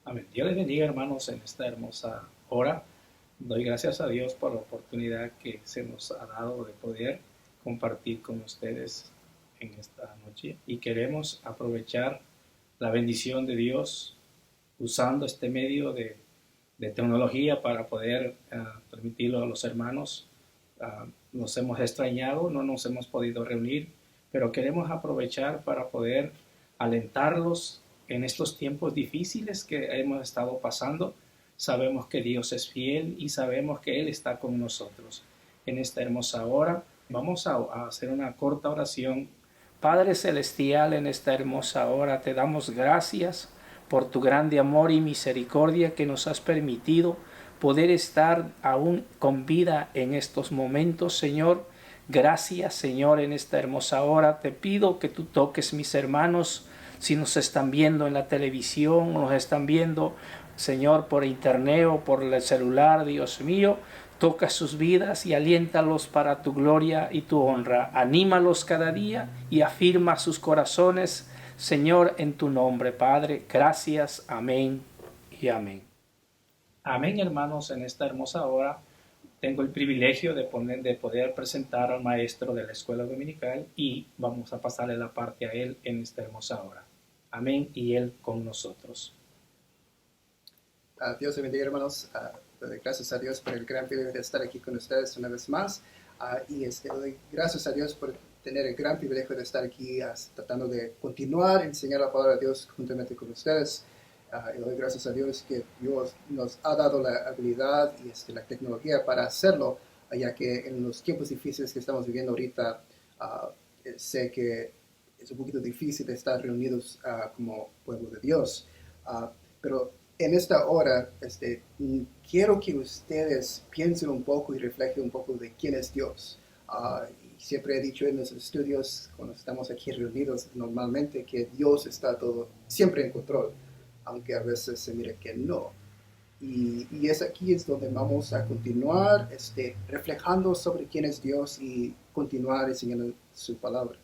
Amén. Dios les bendiga, hermanos, en esta hermosa hora. Doy gracias a Dios por la oportunidad que se nos ha dado de poder compartir con ustedes en esta noche. Y queremos aprovechar la bendición de Dios usando este medio de tecnología para poder transmitirlo a los hermanos. Nos hemos extrañado, no nos hemos podido reunir, pero queremos aprovechar para poder alentarlos en estos tiempos difíciles que hemos estado pasando. Sabemos que Dios es fiel y sabemos que Él está con nosotros. En esta hermosa hora vamos a hacer una corta oración. Padre Celestial, en esta hermosa hora te damos gracias por tu grande amor y misericordia que nos has permitido poder estar aún con vida en estos momentos, Señor. Gracias, Señor, en esta hermosa hora. Te pido que tú toques mis hermanos, si nos están viendo en la televisión, nos están viendo, Señor, por internet o por el celular, Dios mío. Toca sus vidas y aliéntalos para tu gloria y tu honra. Anímalos cada día y afirma sus corazones, Señor, en tu nombre, Padre. Gracias. Amén y amén. Amén, hermanos, en esta hermosa hora tengo el privilegio de poder presentar al maestro de la escuela dominical y vamos a pasarle la parte a él en esta hermosa hora. Amén, y él con nosotros. Dios te bendiga, hermanos. Doy gracias a Dios por el gran privilegio de estar aquí con ustedes una vez más. Doy gracias a Dios por tener el gran privilegio de estar aquí tratando de continuar a enseñar la palabra de Dios juntamente con ustedes. Y doy gracias a Dios que Dios nos ha dado la habilidad y la tecnología para hacerlo, ya que en los tiempos difíciles que estamos viviendo ahorita, sé que es un poquito difícil de estar reunidos como pueblo de Dios. Pero en esta hora quiero que ustedes piensen un poco y reflejen un poco de quién es Dios. Y siempre he dicho en los estudios, cuando estamos aquí reunidos normalmente, que Dios está siempre en control, aunque a veces se mire que no. Y aquí es donde vamos a continuar reflejando sobre quién es Dios y continuar enseñando su palabra,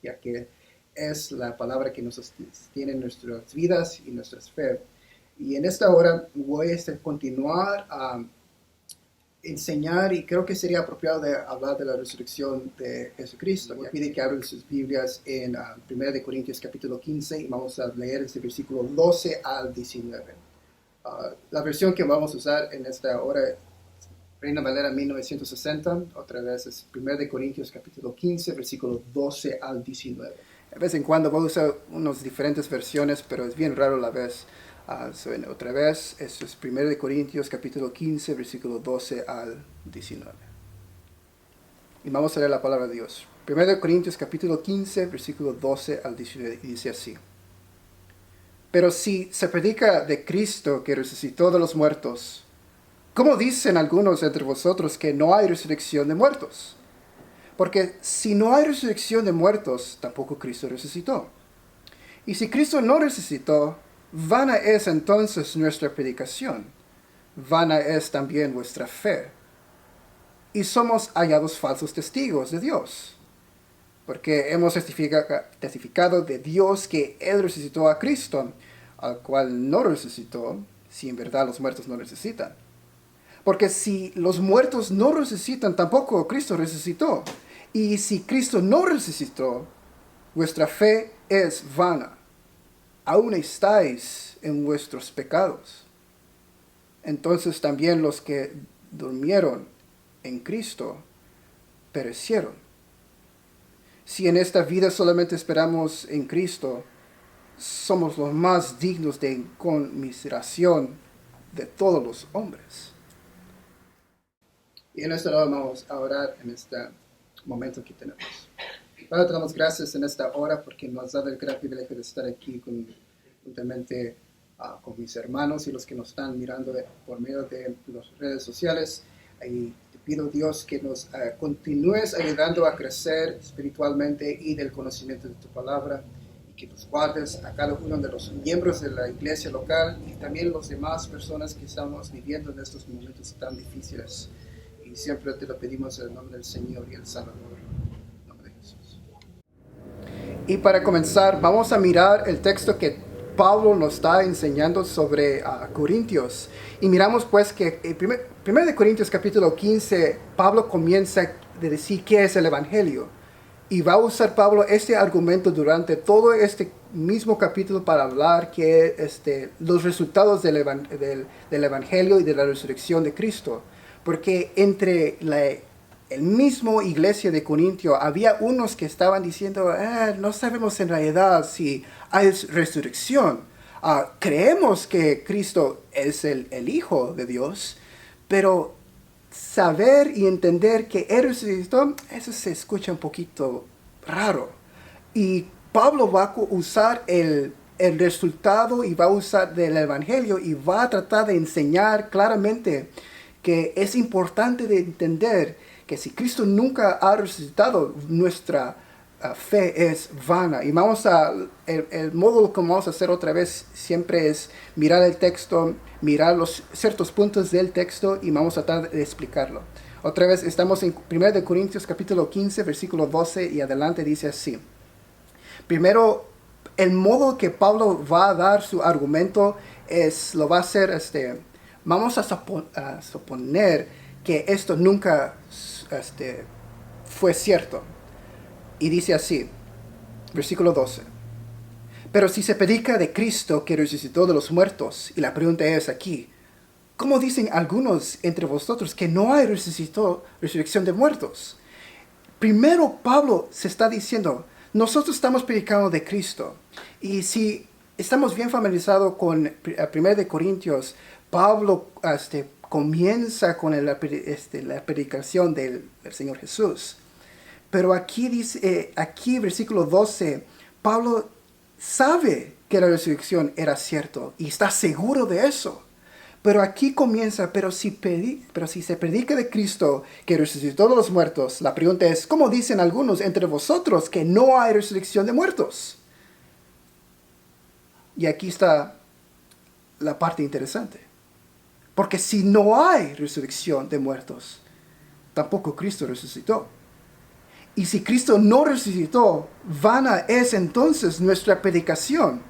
ya que es la palabra que nos sostiene en nuestras vidas y nuestras fe. Y en esta hora voy a continuar a enseñar, y creo que sería apropiado de hablar de la resurrección de Jesucristo. Me pide que abran sus Biblias en 1 de Corintios capítulo 15 y vamos a leer este versículo 12 al 19. La versión que vamos a usar en esta hora es Reina Valera 1960, otra vez es 1 de Corintios capítulo 15, versículo 12 al 19. De vez en cuando voy a usar unas diferentes versiones, pero es bien raro la vez. Otra vez, esto es 1 de Corintios capítulo 15, versículo 12 al 19. Y vamos a leer la palabra de Dios. 1 de Corintios capítulo 15, versículo 12 al 19, y dice así. Pero si se predica de Cristo que resucitó de los muertos, ¿cómo dicen algunos entre vosotros que no hay resurrección de muertos? Porque si no hay resurrección de muertos, tampoco Cristo resucitó. Y si Cristo no resucitó, vana es entonces nuestra predicación, vana es también vuestra fe. Y somos hallados falsos testigos de Dios, porque hemos testificado de Dios que Él resucitó a Cristo, al cual no resucitó, si en verdad los muertos no resucitan. Porque si los muertos no resucitan, tampoco Cristo resucitó. Y si Cristo no resucitó, vuestra fe es vana. Aún estáis en vuestros pecados. Entonces también los que durmieron en Cristo perecieron. Si en esta vida solamente esperamos en Cristo, somos los más dignos de conmiseración de todos los hombres. Y en esta hora vamos a orar en este momento que tenemos. Padre, te damos gracias en esta hora porque nos has dado el gran privilegio de estar aquí juntamente con mis hermanos y los que nos están mirando por medio de las redes sociales. Y te pido, Dios, que nos continúes ayudando a crecer espiritualmente y del conocimiento de tu palabra, y que nos guardes a cada uno de los miembros de la iglesia local y también las demás personas que estamos viviendo en estos momentos tan difíciles. Y siempre te lo pedimos en el nombre del Señor y el Salvador. Y para comenzar, vamos a mirar el texto que Pablo nos está enseñando sobre Corintios. Y miramos pues que en 1 de Corintios capítulo 15, Pablo comienza a decir qué es el Evangelio. Y va a usar Pablo este argumento durante todo este mismo capítulo para hablar que los resultados del Evangelio y de la resurrección de Cristo. Porque entre el mismo iglesia de Corintio había unos que estaban diciendo, no sabemos en realidad si hay resurrección. Creemos que Cristo es el Hijo de Dios, pero saber y entender que Él resucitó, eso se escucha un poquito raro. Y Pablo va a usar el resultado y va a usar del Evangelio y va a tratar de enseñar claramente que es importante de entender que si Cristo nunca ha resucitado, nuestra fe es vana. Y el modo como vamos a hacer otra vez siempre es mirar el texto, mirar ciertos puntos del texto y vamos a tratar de explicarlo. Otra vez estamos en 1 de Corintios capítulo 15, versículo 12 y adelante dice así. Primero, el modo que Pablo va a dar su argumento lo va a hacer, vamos a suponer que esto nunca fue cierto. Y dice así, versículo 12. Pero si se predica de Cristo que resucitó de los muertos, y la pregunta es aquí, ¿cómo dicen algunos entre vosotros que no hay resurrección de muertos? Primero Pablo se está diciendo, nosotros estamos predicando de Cristo. Y si estamos bien familiarizados con 1 de Corintios, Pablo comienza con la predicación del Señor Jesús. Pero aquí dice, versículo 12, Pablo sabe que la resurrección era cierto y está seguro de eso. Pero aquí comienza, pero si se predica de Cristo que resucitó de los muertos, la pregunta es, ¿cómo dicen algunos entre vosotros que no hay resurrección de muertos? Y aquí está la parte interesante. Porque si no hay resurrección de muertos, tampoco Cristo resucitó. Y si Cristo no resucitó, vana es entonces nuestra predicación.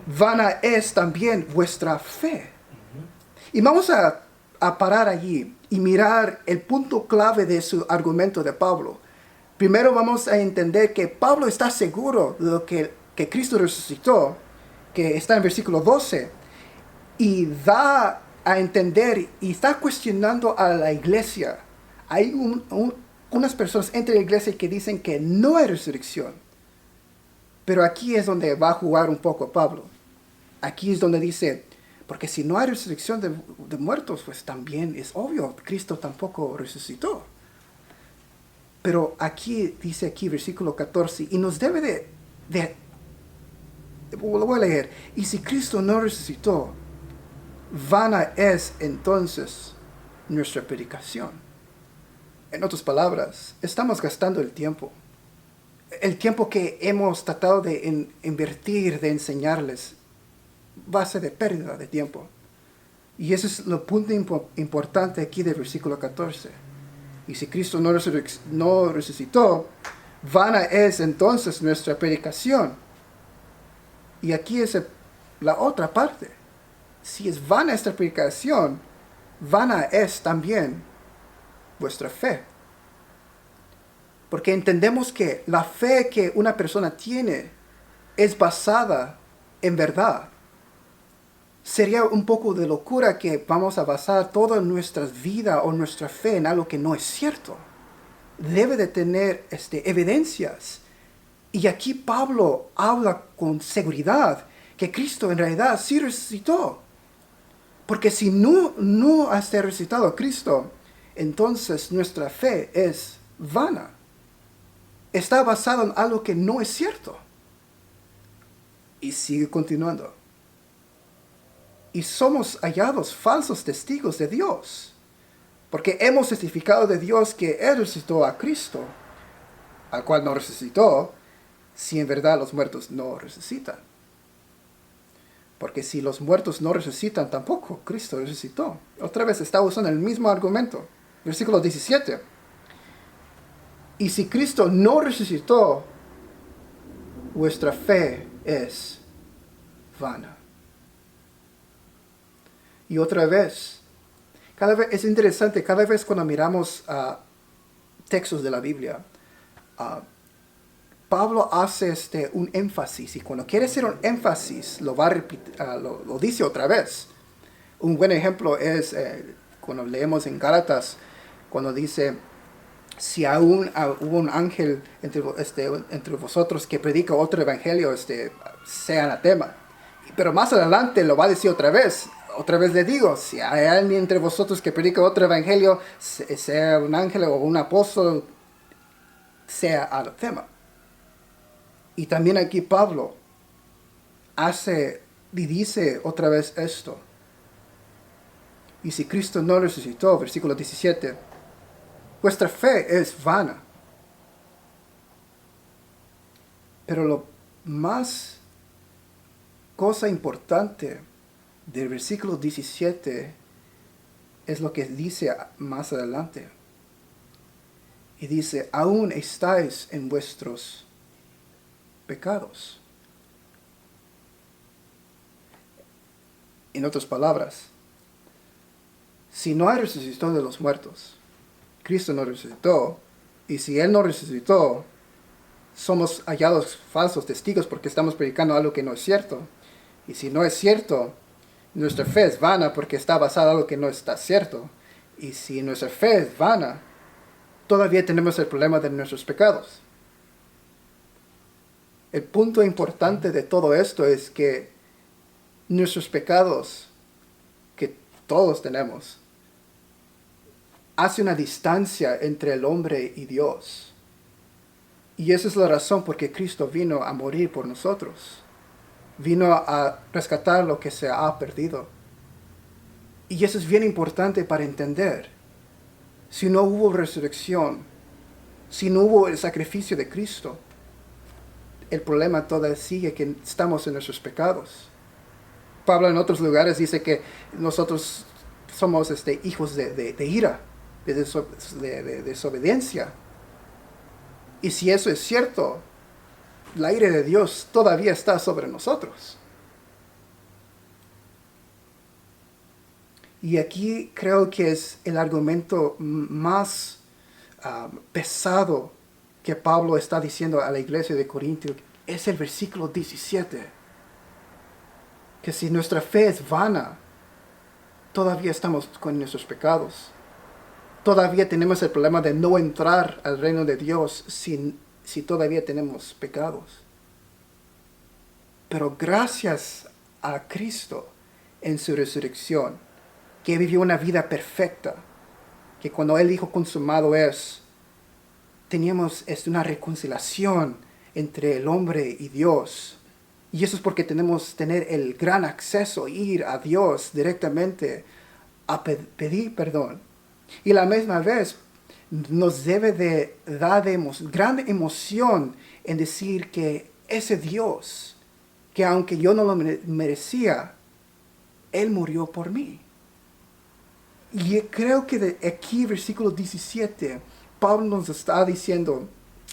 Vana es también vuestra fe. Y vamos a parar allí y mirar el punto clave de su argumento de Pablo. Primero vamos a entender que Pablo está seguro de lo que Cristo resucitó, que está en versículo 12, y da a entender y está cuestionando a la iglesia. Hay unas personas entre la iglesia que dicen que no hay resurrección. Pero aquí es donde va a jugar un poco Pablo. Aquí es donde dice, porque si no hay resurrección de muertos, pues también es obvio, Cristo tampoco resucitó. Pero aquí dice versículo 14, y nos debe lo voy a leer, y si Cristo no resucitó, vana es entonces nuestra predicación. En otras palabras, estamos gastando el tiempo que hemos tratado de invertir, de enseñarles, va a ser de pérdida de tiempo. Y ese es el punto importante aquí del versículo 14. Y si Cristo no resucitó, vana es entonces nuestra predicación. Y aquí es la otra parte. Si es vana esta predicación, vana es también vuestra fe. Porque entendemos que la fe que una persona tiene es basada en verdad. Sería un poco de locura que vamos a basar toda nuestra vida o nuestra fe en algo que no es cierto. Debe de tener evidencias. Y aquí Pablo habla con seguridad que Cristo en realidad sí resucitó. Porque si no ha resucitado a Cristo, entonces nuestra fe es vana. Está basada en algo que no es cierto. Y sigue continuando. Y somos hallados falsos testigos de Dios, porque hemos testificado de Dios que Él resucitó a Cristo, al cual no resucitó, si en verdad los muertos no resucitan. Porque si los muertos no resucitan, tampoco Cristo resucitó. Otra vez está usando el mismo argumento. Versículo 17. Y si Cristo no resucitó, vuestra fe es vana. y otra vez. Cada vez es interesante, cada vez cuando miramos textos de la Biblia, Pablo hace un énfasis, y cuando quiere hacer un énfasis, lo va a repetir, lo dice otra vez. Un buen ejemplo es cuando leemos en Gálatas, cuando dice, si aún hubo un ángel entre vosotros que predica otro evangelio, sea anatema. Pero más adelante lo va a decir otra vez le digo, si hay alguien entre vosotros que predica otro evangelio, sea un ángel o un apóstol, sea anatema. Y también aquí Pablo hace y dice otra vez esto. Y si Cristo no resucitó, versículo 17, vuestra fe es vana. Pero lo más cosa importante del versículo 17 es lo que dice más adelante. Y dice, aún estáis en vuestros pecados. En otras palabras, si no hay resucitación de los muertos, Cristo no resucitó, y si Él no resucitó, somos hallados falsos testigos porque estamos predicando algo que no es cierto. Y si no es cierto, nuestra fe es vana porque está basada en algo que no está cierto. Y si nuestra fe es vana, todavía tenemos el problema de nuestros pecados. El punto importante de todo esto es que nuestros pecados, que todos tenemos, hace una distancia entre el hombre y Dios. Y esa es la razón por que Cristo vino a morir por nosotros. Vino a rescatar lo que se ha perdido. Y eso es bien importante para entender. Si no hubo resurrección, si no hubo el sacrificio de Cristo, el problema todavía sigue que estamos en nuestros pecados. Pablo en otros lugares dice que nosotros somos hijos de ira, de desobediencia. Y si eso es cierto, la ira de Dios todavía está sobre nosotros. Y aquí creo que es el argumento más pesado que Pablo está diciendo a la iglesia de Corinto. Es el versículo 17. Que si nuestra fe es vana, todavía estamos con nuestros pecados. Todavía tenemos el problema de no entrar al reino de Dios si todavía tenemos pecados. Pero gracias a Cristo en su resurrección, que vivió una vida perfecta, que cuando Él dijo consumado es, teníamos una reconciliación entre el hombre y Dios. Y eso es porque tenemos tener el gran acceso, ir a Dios directamente a pedir perdón. Y la misma vez nos debe de dar gran emoción en decir que ese Dios, que aunque yo no lo merecía, Él murió por mí. Y creo que de aquí, versículo 17, Pablo nos está diciendo,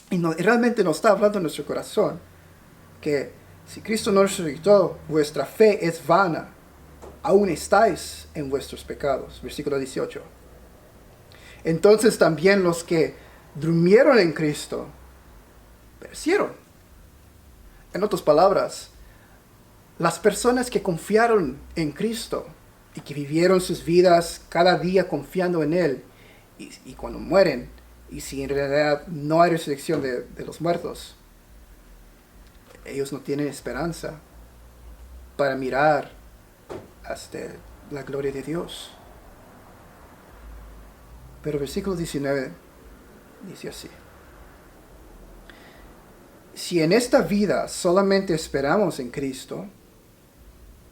y realmente nos está hablando en nuestro corazón, que si Cristo no resucitó, vuestra fe es vana, aún estáis en vuestros pecados. Versículo 18. Entonces también los que durmieron en Cristo perecieron. En otras palabras, las personas que confiaron en Cristo y que vivieron sus vidas cada día confiando en Él, y cuando mueren, y si en realidad no hay resurrección de los muertos, ellos no tienen esperanza para mirar hasta la gloria de Dios. Pero versículo 19 dice así: si en esta vida solamente esperamos en Cristo,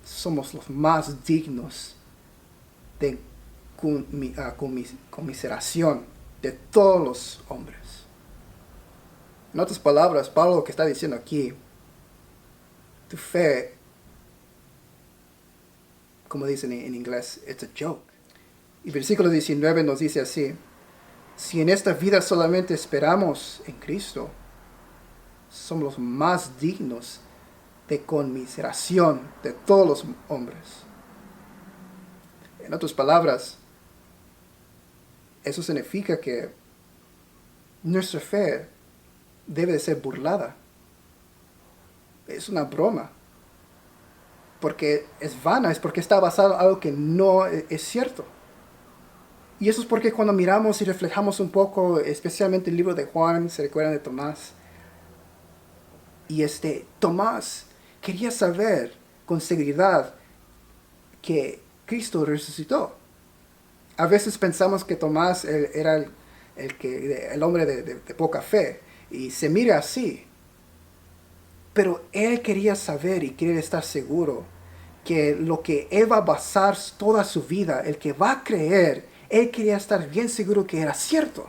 somos los más dignos de conmiseración de todos los hombres. En otras palabras, Pablo lo que está diciendo aquí, tu fe, como dicen en inglés, it's a joke. Y versículo 19 nos dice así: si en esta vida solamente esperamos en Cristo, somos los más dignos de conmiseración de todos los hombres. En otras palabras, eso significa que nuestra fe debe de ser burlada. Es una broma. Porque es vana, es porque está basado en algo que no es cierto. Y eso es porque cuando miramos y reflejamos un poco, especialmente el libro de Juan, se recuerdan de Tomás. Y Tomás quería saber con seguridad que Cristo resucitó. A veces pensamos que Tomás era el hombre de poca fe, y se mira así. Pero él quería saber y quería estar seguro que lo que él va a basar toda su vida, el que va a creer, él quería estar bien seguro que era cierto.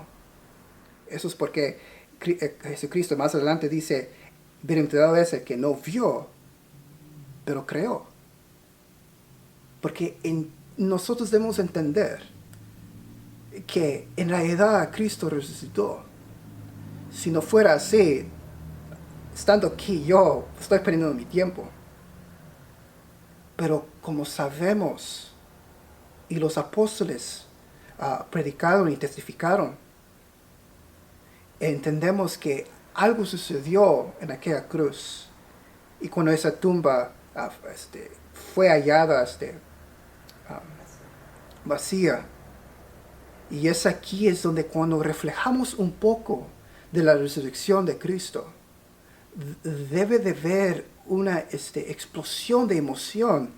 Eso es porque Jesucristo más adelante dice, bienaventurado es el que no vio, pero creó. Porque nosotros debemos entender que en realidad Cristo resucitó. Si no fuera así, estando aquí yo estoy perdiendo mi tiempo. Pero como sabemos, y los apóstoles predicaron y testificaron, entendemos que algo sucedió en aquella cruz. Y cuando esa tumba fue hallada vacía. Y aquí es donde cuando reflejamos un poco de la resurrección de Cristo, debe de haber una explosión de emoción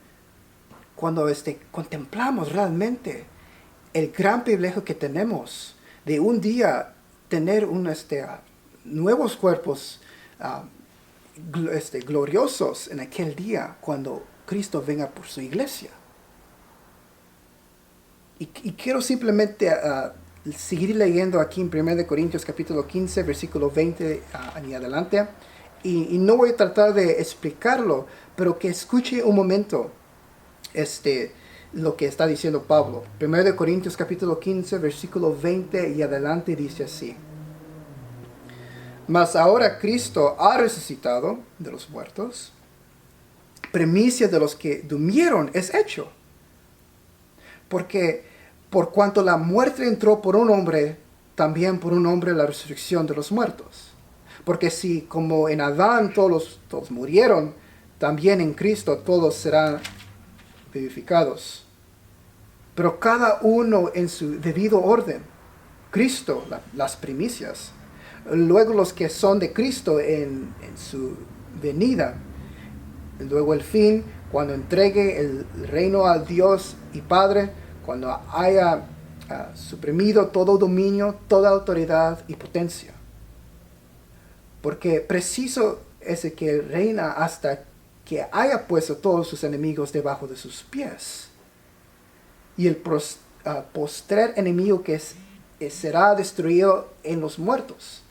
cuando contemplamos realmente el gran privilegio que tenemos de un día tener nuevos cuerpos gloriosos en aquel día cuando Cristo venga por su iglesia. Y quiero simplemente seguir leyendo aquí en 1 Corintios capítulo 15, versículo 20 y adelante. Y no voy a tratar de explicarlo, pero que escuche un momento lo que está diciendo Pablo. 1 Corintios capítulo 15, versículo 20 y adelante dice así. Mas ahora Cristo ha resucitado de los muertos, primicia de los que durmieron es hecho. Porque por cuanto la muerte entró por un hombre, también por un hombre la resurrección de los muertos. Porque si como en Adán todos murieron, también en Cristo todos serán vivificados. Pero cada uno en su debido orden. Cristo, las primicias. Luego los que son de Cristo en su venida. Luego el fin, cuando entregue el reino a Dios y Padre, cuando haya suprimido todo dominio, toda autoridad y potencia. Porque preciso es el que reina hasta que haya puesto todos sus enemigos debajo de sus pies. Y el postrer enemigo que será destruido en los muertos.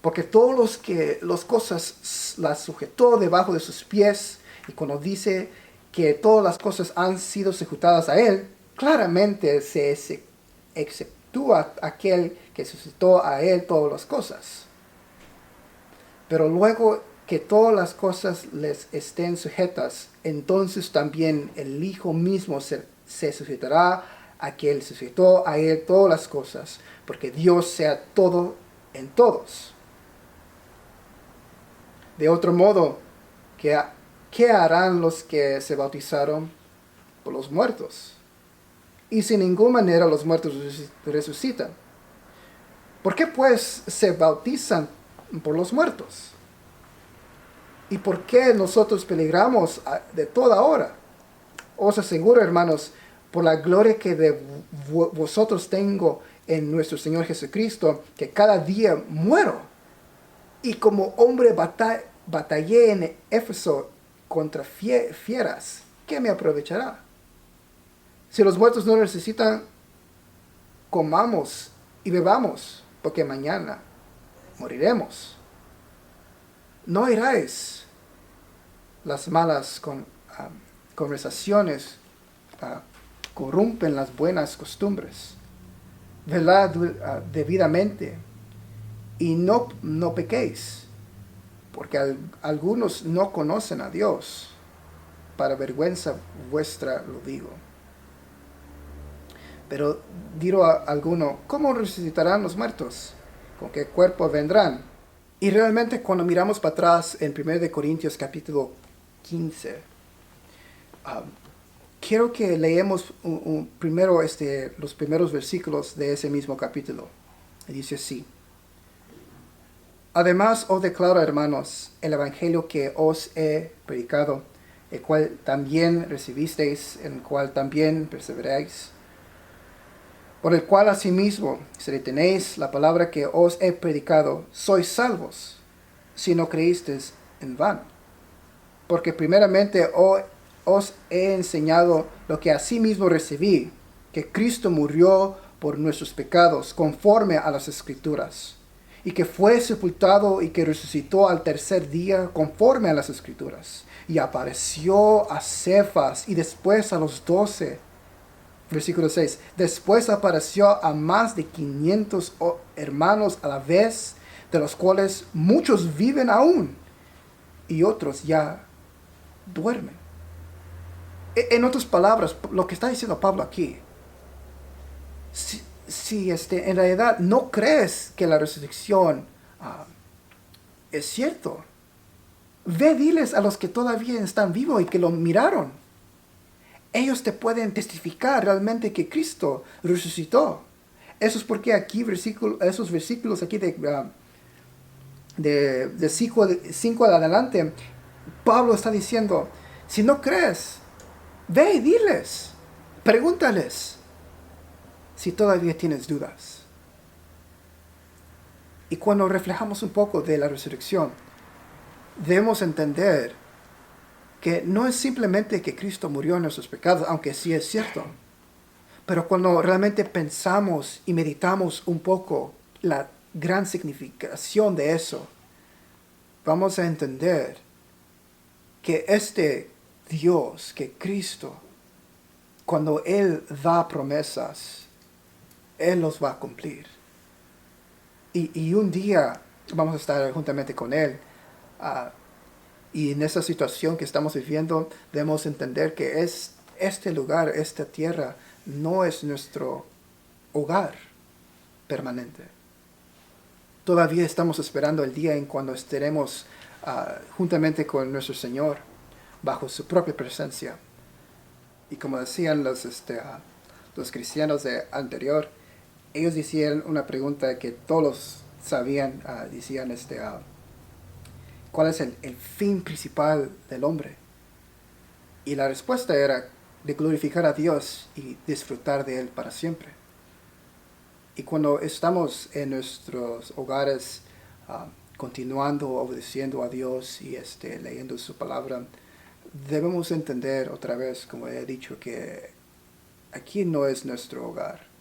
Porque todos las cosas las sujetó debajo de sus pies. Y cuando dice que todas las cosas han sido sujetadas a él, claramente se exceptúa aquel que suscitó a él todas las cosas. Pero luego que todas las cosas les estén sujetas, entonces también el Hijo mismo se sujetará a quien sujetó a él todas las cosas, porque Dios sea todo en todos. De otro modo, ¿qué harán los que se bautizaron por los muertos? Y sin ninguna manera los muertos resucitan. ¿Por qué pues se bautizan por los muertos? ¿Y por qué nosotros peligramos de toda hora? Os aseguro, hermanos, por la gloria que de vosotros tengo en nuestro Señor Jesucristo, que cada día muero. Y como hombre batallé en Éfeso contra fieras, ¿qué me aprovechará? Si los muertos no necesitan, comamos y bebamos, porque mañana moriremos. No iráis las malas conversaciones corrompen las buenas costumbres. Velad debidamente y no pequéis, porque algunos no conocen a Dios. Para vergüenza vuestra lo digo. Pero dirá alguno, ¿cómo resucitarán los muertos? ¿Con qué cuerpo vendrán? Y realmente cuando miramos para atrás en 1 Corintios capítulo 15, quiero que leemos primero los primeros versículos de ese mismo capítulo. Y dice así: Además os declaro, hermanos, el evangelio que os he predicado, el cual también recibisteis, en el cual también perseveráis, por el cual asimismo, si retenéis la palabra que os he predicado, sois salvos, si no creísteis en vano. Porque primeramente os he enseñado lo que asimismo recibí, que Cristo murió por nuestros pecados, conforme a las Escrituras, y que fue sepultado y que resucitó al tercer día, conforme a las Escrituras, y apareció a Cefas y después a los 12. Versículo 6. Después apareció a más de 500 hermanos a la vez, de los cuales muchos viven aún y otros ya duermen. En otras palabras, lo que está diciendo Pablo aquí, si en realidad no crees que la resurrección es cierto, ve, diles a los que todavía están vivos y que lo miraron. Ellos te pueden testificar realmente que Cristo resucitó. Eso es porque aquí esos versículos aquí de 5 adelante, Pablo está diciendo, si no crees, ve y diles, pregúntales si todavía tienes dudas. Y cuando reflejamos un poco de la resurrección, debemos entender que no es simplemente que Cristo murió en nuestros pecados, aunque sí es cierto. Pero cuando realmente pensamos y meditamos un poco la gran significación de eso, vamos a entender que este Dios, que Cristo, cuando Él da promesas, Él los va a cumplir. Y un día vamos a estar juntamente con Él. Y en esa situación que estamos viviendo, debemos entender que este lugar, esta tierra, no es nuestro hogar permanente. Todavía estamos esperando el día en cuando estaremos juntamente con nuestro Señor, bajo su propia presencia. Y como decían los cristianos de anterior, ellos decían una pregunta que todos sabían, decían ¿cuál es el fin principal del hombre? Y la respuesta era de glorificar a Dios y disfrutar de Él para siempre. Y cuando estamos en nuestros hogares continuando, obedeciendo a Dios y leyendo su palabra, debemos entender otra vez, como he dicho, que aquí no es nuestro hogar.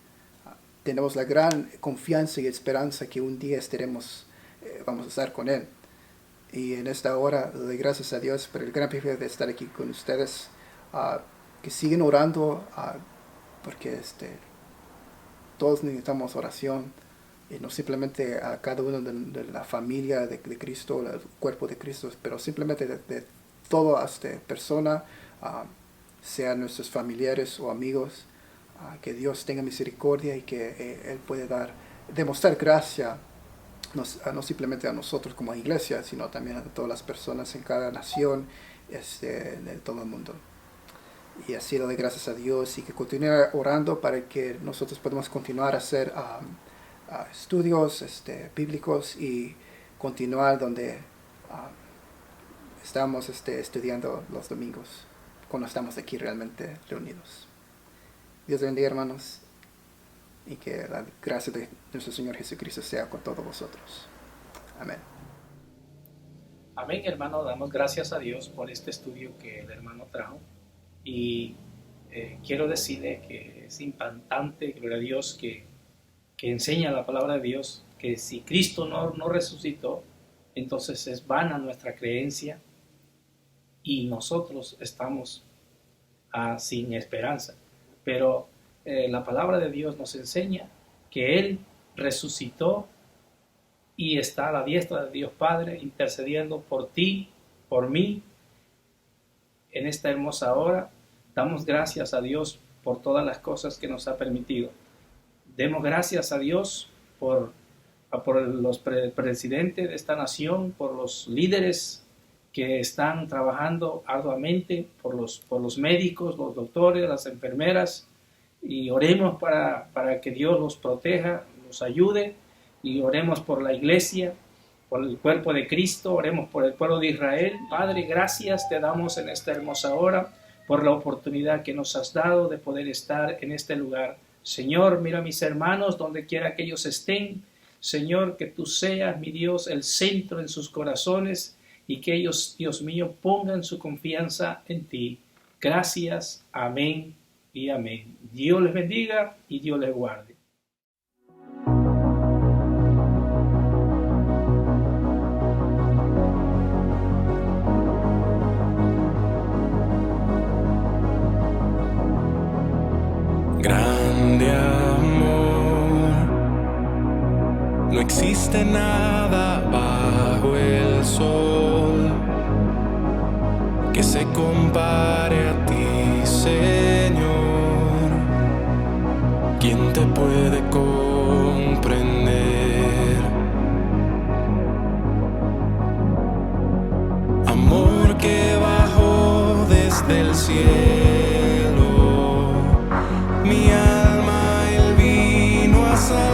Tenemos la gran confianza y esperanza que un día vamos a estar con Él. Y en esta hora le doy gracias a Dios por el gran privilegio de estar aquí con ustedes. Que siguen orando, porque todos necesitamos oración. Y no simplemente a cada uno de la familia de Cristo, el cuerpo de Cristo, pero simplemente de toda persona, sean nuestros familiares o amigos. Que Dios tenga misericordia y que Él puede demostrar gracia. No simplemente a nosotros como iglesia, sino también a todas las personas en cada nación, en todo el mundo. Y así le doy gracias a Dios y que continúe orando para que nosotros podamos continuar a hacer estudios bíblicos y continuar donde estamos estudiando los domingos, cuando estamos aquí realmente reunidos. Dios bendiga, hermanos. Y que la gracia de nuestro Señor Jesucristo sea con todos vosotros. Amén. Amén, hermano. Damos gracias a Dios por este estudio que el hermano trajo. Y quiero decirle que es impactante, gloria a Dios, que enseña la palabra de Dios, que si Cristo no resucitó, entonces es vana nuestra creencia y nosotros estamos sin esperanza. Pero la palabra de Dios nos enseña que Él resucitó y está a la diestra de Dios Padre intercediendo por ti, por mí. En esta hermosa hora damos gracias a Dios por todas las cosas que nos ha permitido. Demos gracias a Dios por los presidentes de esta nación, por los líderes que están trabajando arduamente, por los médicos, los doctores, las enfermeras, y oremos para que Dios los proteja, los ayude, y oremos por la iglesia, por el cuerpo de Cristo, oremos por el pueblo de Israel. Padre, gracias te damos en esta hermosa hora por la oportunidad que nos has dado de poder estar en este lugar. Señor, mira a mis hermanos donde quiera que ellos estén. Señor, que tú seas, mi Dios, el centro en sus corazones y que ellos, Dios mío, pongan su confianza en ti. Gracias, amén y amén. Dios les bendiga y Dios les guarde. Grande amor, no existe nada bajo el sol que se compare a ti, Señor. ¿Quién te puede comprender? Amor que bajó desde el cielo, mi alma Él vino a salvar.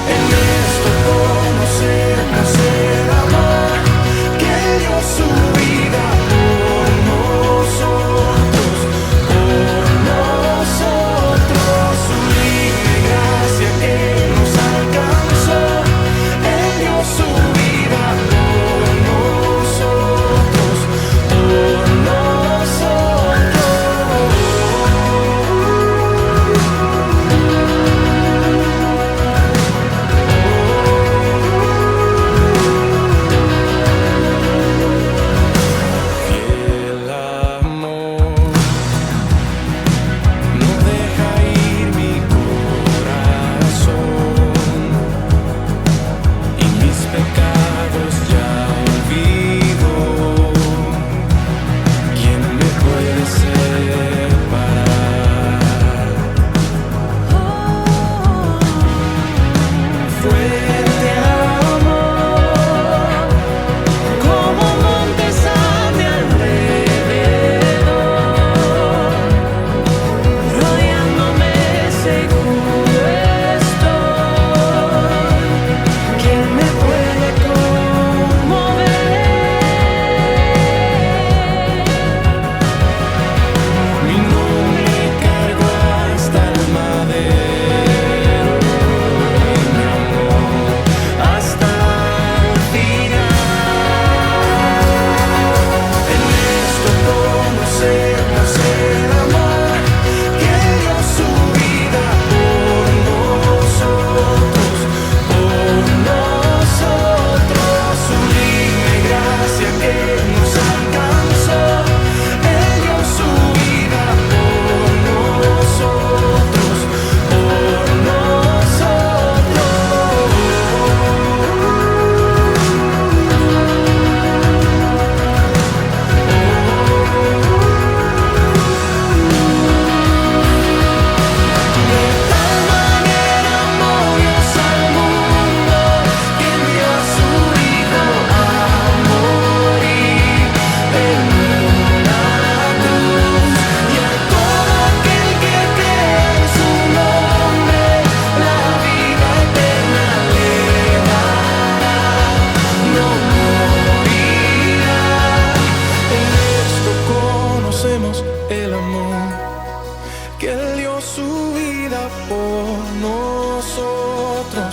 En esto conocemos el amor que dio su vida por nosotros, su libre gracia que nos alcanzó. Él dio su vida por nosotros, fiel amor, no deja ir mi corazón, y mis pecados ya olvido. ¿Quién me puede separar? Fuerte amor, como montes a mi alrededor, rodeándome seguro estoy. ¿Quién me puede conmover? Mi nombre cargo hasta el madero, y mi amor hasta el final. En esto conocemos el amor que dio su vida por nosotros, su libre gracia que nos alcanzó. Él dio su vida por nosotros, De tal manera amó Dios al mundo que envió a su Hijo a morir en una cruz, y a todo aquel que cree en su nombre la vida eterna le dará, no morirá. En esto conocemos el amor que Él dio su vida por nosotros,